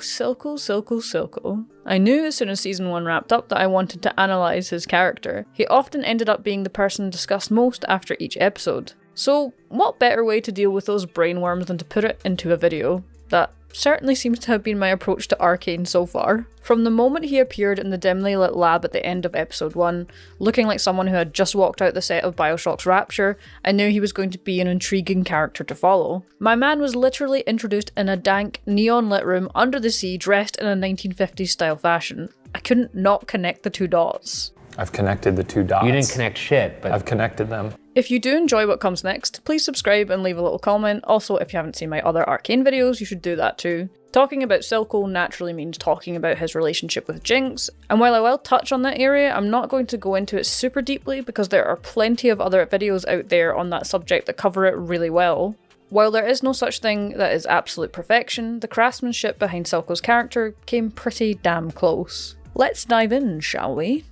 Silco. I knew as soon as season 1 wrapped up that I wanted to analyse his character. He often ended up being the person discussed most after each episode. So what better way to deal with those brainworms than to put it into a video? That certainly seems to have been my approach to Arcane so far. From the moment he appeared in the dimly lit lab at the end of episode 1, looking like someone who had just walked out the set of Bioshock's Rapture, I knew he was going to be an intriguing character to follow. My man was literally introduced in a dank, neon lit room under the sea dressed in a 1950s style fashion. I couldn't not connect the 2 dots. I've connected the 2 dots. You didn't connect shit, but... I've connected them. If you do enjoy what comes next, please subscribe and leave a little comment. Also, if you haven't seen my other Arcane videos, you should do that too. Talking about Silco naturally means talking about his relationship with Jinx, and while I will touch on that area, I'm not going to go into it super deeply because there are plenty of other videos out there on that subject that cover it really well. While there is no such thing that is absolute perfection, the craftsmanship behind Silco's character came pretty damn close. Let's dive in, shall we?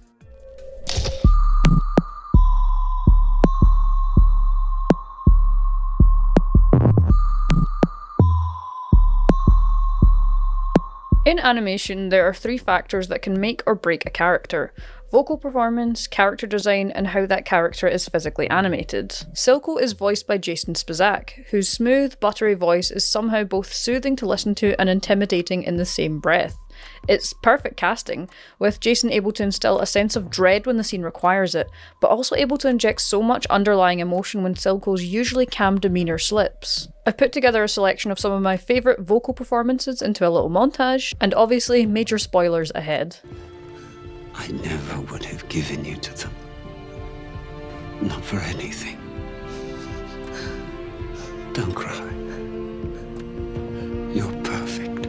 In animation, there are 3 factors that can make or break a character: vocal performance, character design, and how that character is physically animated. Silco is voiced by Jason Spizak, whose smooth, buttery voice is somehow both soothing to listen to and intimidating in the same breath. It's perfect casting, with Jason able to instill a sense of dread when the scene requires it, but also able to inject so much underlying emotion when Silco's usually calm demeanour slips. I've put together a selection of some of my favourite vocal performances into a little montage, and obviously major spoilers ahead. I never would have given you to them. Not for anything. Don't cry. You're perfect.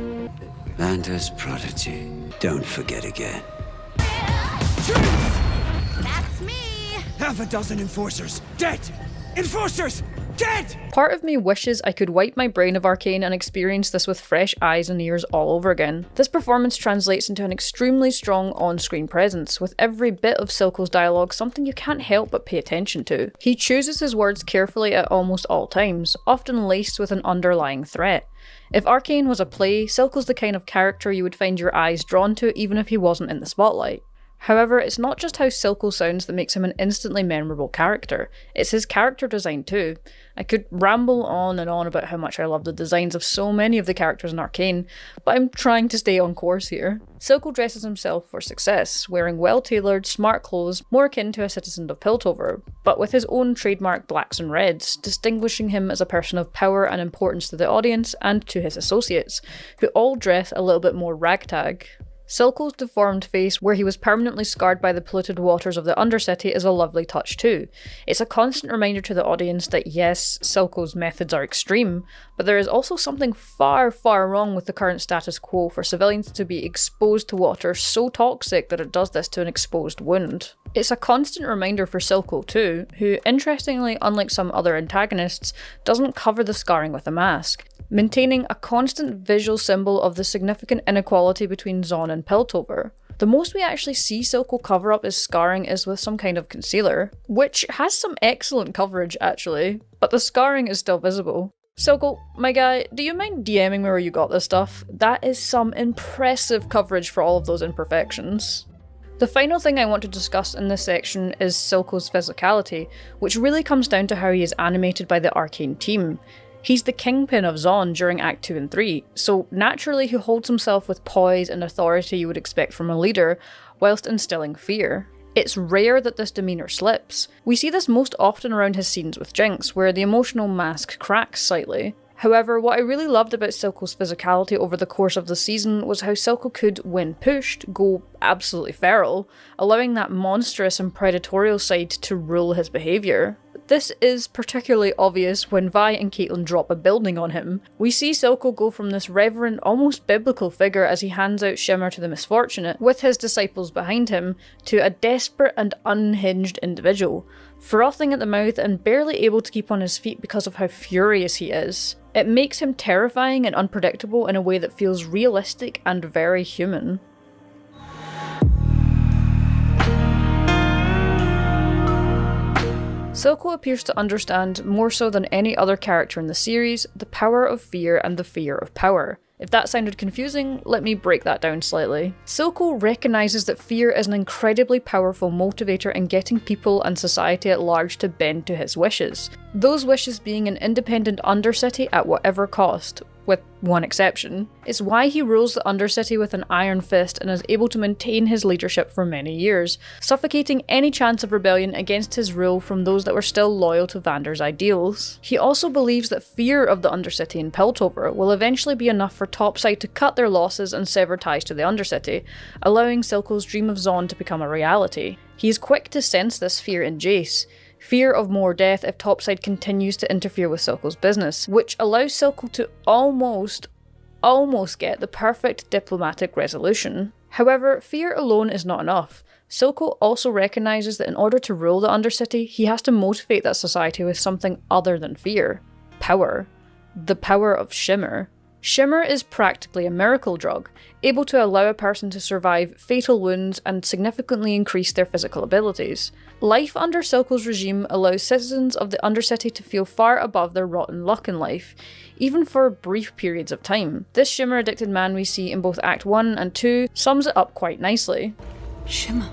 Vander's prodigy. Don't forget again. That's me! Half a dozen enforcers dead! Enforcers dead! Part of me wishes I could wipe my brain of Arcane and experience this with fresh eyes and ears all over again. This performance translates into an extremely strong on-screen presence, with every bit of Silco's dialogue something you can't help but pay attention to. He chooses his words carefully at almost all times, often laced with an underlying threat. If Arcane was a play, Silco's the kind of character you would find your eyes drawn to even if he wasn't in the spotlight. However, it's not just how Silco sounds that makes him an instantly memorable character, it's his character design too. I could ramble on and on about how much I love the designs of so many of the characters in Arcane, but I'm trying to stay on course here. Silco dresses himself for success, wearing well-tailored, smart clothes more akin to a citizen of Piltover, but with his own trademark blacks and reds, distinguishing him as a person of power and importance to the audience and to his associates, who all dress a little bit more ragtag. Silco's deformed face, where he was permanently scarred by the polluted waters of the Undercity, is a lovely touch too. It's a constant reminder to the audience that yes, Silco's methods are extreme, but there is also something far, far wrong with the current status quo for civilians to be exposed to water so toxic that it does this to an exposed wound. It's a constant reminder for Silco too, who, interestingly, unlike some other antagonists, doesn't cover the scarring with a mask, maintaining a constant visual symbol of the significant inequality between Zaun and Piltover. The most we actually see Silco cover up his scarring is with some kind of concealer, which has some excellent coverage actually, but the scarring is still visible. Silco, my guy, do you mind DMing me where you got this stuff? That is some impressive coverage for all of those imperfections. The final thing I want to discuss in this section is Silco's physicality, which really comes down to how he is animated by the Arcane team. He's the kingpin of Zaun during Act 2 and 3, so naturally he holds himself with poise and authority you would expect from a leader, whilst instilling fear. It's rare that this demeanour slips. We see this most often around his scenes with Jinx, where the emotional mask cracks slightly. However, what I really loved about Silco's physicality over the course of the season was how Silco could, when pushed, go absolutely feral, allowing that monstrous and predatorial side to rule his behaviour. This is particularly obvious when Vi and Caitlyn drop a building on him. We see Silco go from this reverent, almost biblical figure as he hands out Shimmer to the misfortunate, with his disciples behind him, to a desperate and unhinged individual, frothing at the mouth and barely able to keep on his feet because of how furious he is. It makes him terrifying and unpredictable in a way that feels realistic and very human. Silco appears to understand, more so than any other character in the series, the power of fear and the fear of power. If that sounded confusing, let me break that down slightly. Silco recognises that fear is an incredibly powerful motivator in getting people and society at large to bend to his wishes. Those wishes being an independent Undercity at whatever cost, with one exception. It's why he rules the Undercity with an iron fist and is able to maintain his leadership for many years, suffocating any chance of rebellion against his rule from those that were still loyal to Vander's ideals. He also believes that fear of the Undercity in Piltover will eventually be enough for Topside to cut their losses and sever ties to the Undercity, allowing Silco's dream of Zaun to become a reality. He is quick to sense this fear in Jace. Fear of more death if Topside continues to interfere with Silco's business, which allows Silco to almost get the perfect diplomatic resolution. However, fear alone is not enough. Silco also recognises that in order to rule the Undercity, he has to motivate that society with something other than fear. Power. The power of Shimmer. Shimmer is practically a miracle drug, able to allow a person to survive fatal wounds and significantly increase their physical abilities. Life under Silco's regime allows citizens of the Undercity to feel far above their rotten luck in life, even for brief periods of time. This Shimmer-addicted man we see in both Act 1 and 2 sums it up quite nicely. Shimmer,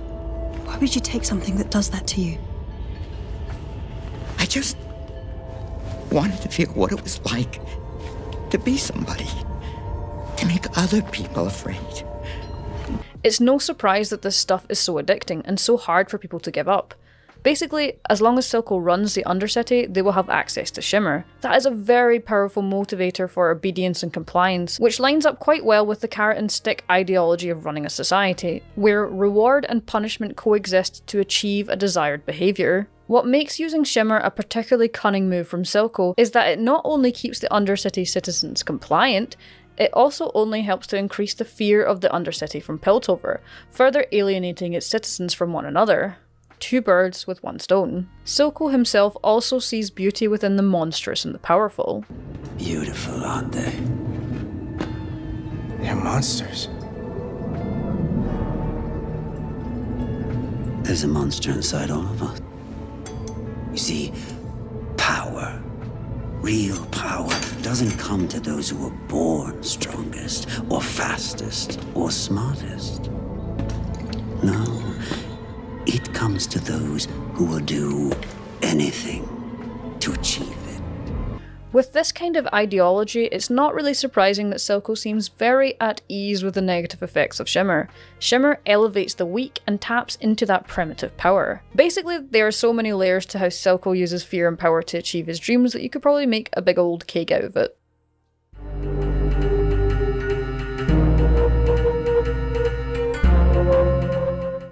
why would you take something that does that to you? I just wanted to feel what it was like to be somebody, to make other people afraid. It's no surprise that this stuff is so addicting and so hard for people to give up. Basically, as long as Silco runs the Undercity, they will have access to Shimmer. That is a very powerful motivator for obedience and compliance, which lines up quite well with the carrot and stick ideology of running a society, where reward and punishment coexist to achieve a desired behaviour. What makes using Shimmer a particularly cunning move from Silco is that it not only keeps the Undercity citizens compliant, it also only helps to increase the fear of the Undercity from Piltover, further alienating its citizens from one another. Two birds with one stone. Silco himself also sees beauty within the monstrous and the powerful. Beautiful, aren't they? They're monsters. There's a monster inside all of us. You see, power, real power, doesn't come to those who are born strongest, or fastest, or smartest. No, it comes to those who will do anything to achieve it. With this kind of ideology, it's not really surprising that Silco seems very at ease with the negative effects of Shimmer. Shimmer elevates the weak and taps into that primitive power. Basically, there are so many layers to how Silco uses fear and power to achieve his dreams that you could probably make a big old cake out of it.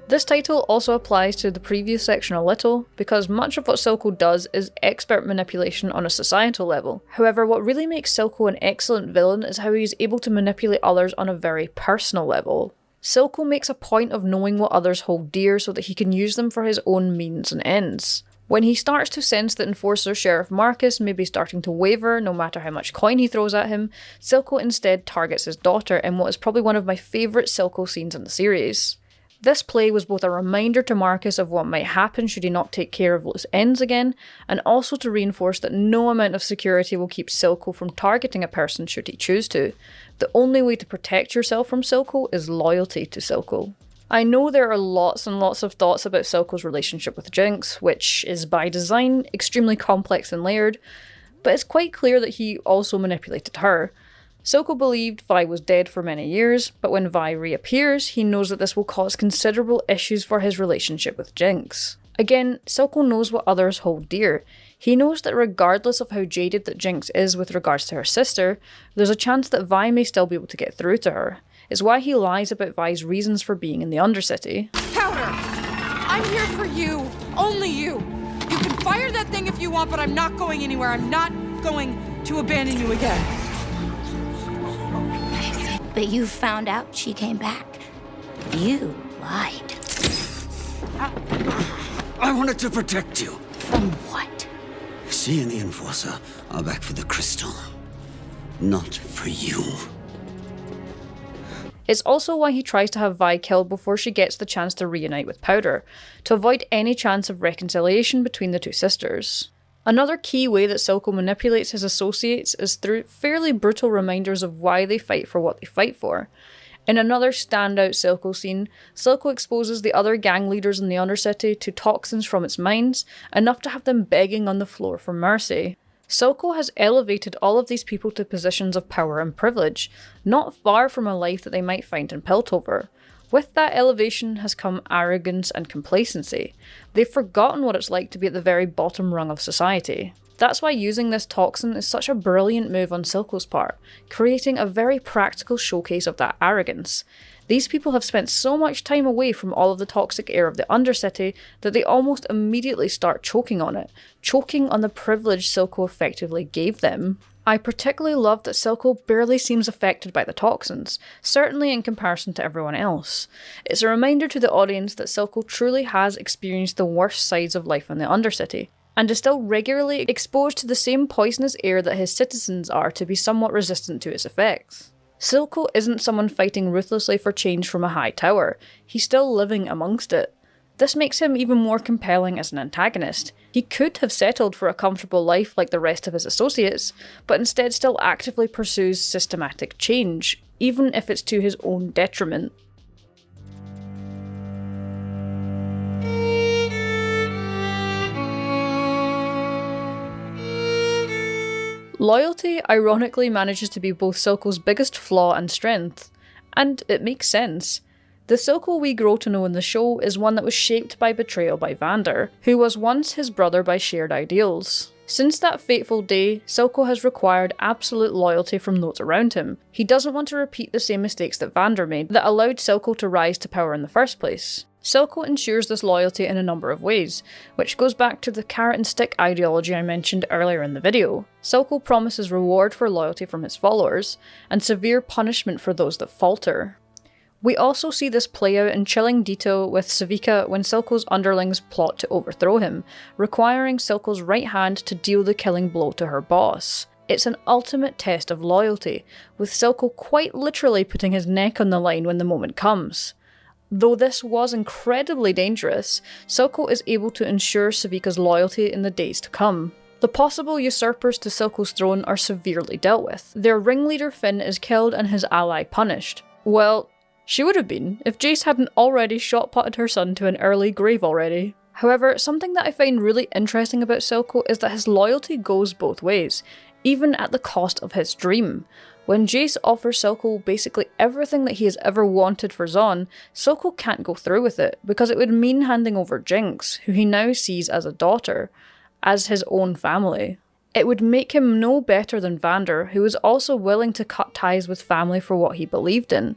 This title also applies to the previous section a little, because much of what Silco does is expert manipulation on a societal level. However, what really makes Silco an excellent villain is how he is able to manipulate others on a very personal level. Silco makes a point of knowing what others hold dear so that he can use them for his own means and ends. When he starts to sense that Enforcer Sheriff Marcus may be starting to waver no matter how much coin he throws at him, Silco instead targets his daughter in what is probably one of my favourite Silco scenes in the series. This play was both a reminder to Marcus of what might happen should he not take care of loose ends again, and also to reinforce that no amount of security will keep Silco from targeting a person should he choose to. The only way to protect yourself from Silco is loyalty to Silco. I know there are lots and lots of thoughts about Silco's relationship with Jinx, which is by design extremely complex and layered, but it's quite clear that he also manipulated her. Silco believed Vi was dead for many years, but when Vi reappears, he knows that this will cause considerable issues for his relationship with Jinx. Again, Silco knows what others hold dear. He knows that regardless of how jaded that Jinx is with regards to her sister, there's a chance that Vi may still be able to get through to her. It's why he lies about Vi's reasons for being in the Undercity. Powder! I'm here for you. Only you. You can fire that thing if you want, but I'm not going anywhere. I'm not going to abandon you again. But you found out she came back. You lied. I wanted to protect you. From what? She and the Enforcer are back for the crystal. Not for you. It's also why he tries to have Vi killed before she gets the chance to reunite with Powder, to avoid any chance of reconciliation between the two sisters. Another key way that Silco manipulates his associates is through fairly brutal reminders of why they fight for what they fight for. In another standout Silco scene, Silco exposes the other gang leaders in the Undercity to toxins from its mines, enough to have them begging on the floor for mercy. Silco has elevated all of these people to positions of power and privilege, not far from a life that they might find in Piltover. With that elevation has come arrogance and complacency. They've forgotten what it's like to be at the very bottom rung of society. That's why using this toxin is such a brilliant move on Silco's part, creating a very practical showcase of that arrogance. These people have spent so much time away from all of the toxic air of the Undercity that they almost immediately start choking on it, choking on the privilege Silco effectively gave them. I particularly love that Silco barely seems affected by the toxins, certainly in comparison to everyone else. It's a reminder to the audience that Silco truly has experienced the worst sides of life in the Undercity, and is still regularly exposed to the same poisonous air that his citizens are to be somewhat resistant to its effects. Silco isn't someone fighting ruthlessly for change from a high tower, he's still living amongst it. This makes him even more compelling as an antagonist. He could have settled for a comfortable life like the rest of his associates, but instead still actively pursues systematic change, even if it's to his own detriment. Loyalty ironically manages to be both Silco's biggest flaw and strength, and it makes sense. The Silco we grow to know in the show is one that was shaped by betrayal by Vander, who was once his brother by shared ideals. Since that fateful day, Silco has required absolute loyalty from those around him. He doesn't want to repeat the same mistakes that Vander made that allowed Silco to rise to power in the first place. Silco ensures this loyalty in a number of ways, which goes back to the carrot and stick ideology I mentioned earlier in the video. Silco promises reward for loyalty from his followers, and severe punishment for those that falter. We also see this play out in chilling detail with Sevika when Silco's underlings plot to overthrow him, requiring Silco's right hand to deal the killing blow to her boss. It's an ultimate test of loyalty, with Silco quite literally putting his neck on the line when the moment comes. Though this was incredibly dangerous, Silco is able to ensure Sevika's loyalty in the days to come. The possible usurpers to Silco's throne are severely dealt with. Their ringleader Finn is killed and his ally punished. Well, she would have been, if Jace hadn't already shot-putted her son to an early grave already. However, something that I find really interesting about Silco is that his loyalty goes both ways, even at the cost of his dream. When Jace offers Silco basically everything that he has ever wanted for Zaun, Silco can't go through with it, because it would mean handing over Jinx, who he now sees as a daughter, as his own family. It would make him no better than Vander, who was also willing to cut ties with family for what he believed in.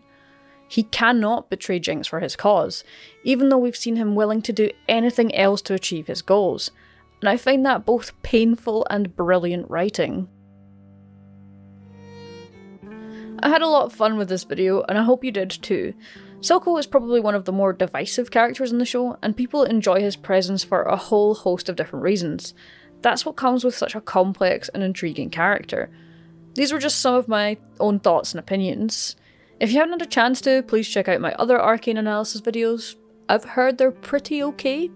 He cannot betray Jinx for his cause, even though we've seen him willing to do anything else to achieve his goals, and I find that both painful and brilliant writing. I had a lot of fun with this video, and I hope you did too. Silco is probably one of the more divisive characters in the show, and people enjoy his presence for a whole host of different reasons. That's what comes with such a complex and intriguing character. These were just some of my own thoughts and opinions. If you haven't had a chance to, please check out my other Arcane analysis videos. I've heard they're pretty okay.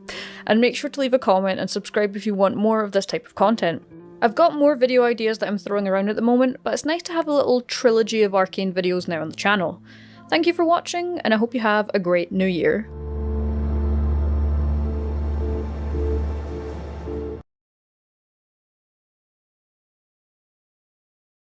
And make sure to leave a comment and subscribe if you want more of this type of content. I've got more video ideas that I'm throwing around at the moment, but it's nice to have a little trilogy of Arcane videos now on the channel. Thank you for watching, and I hope you have a great new year.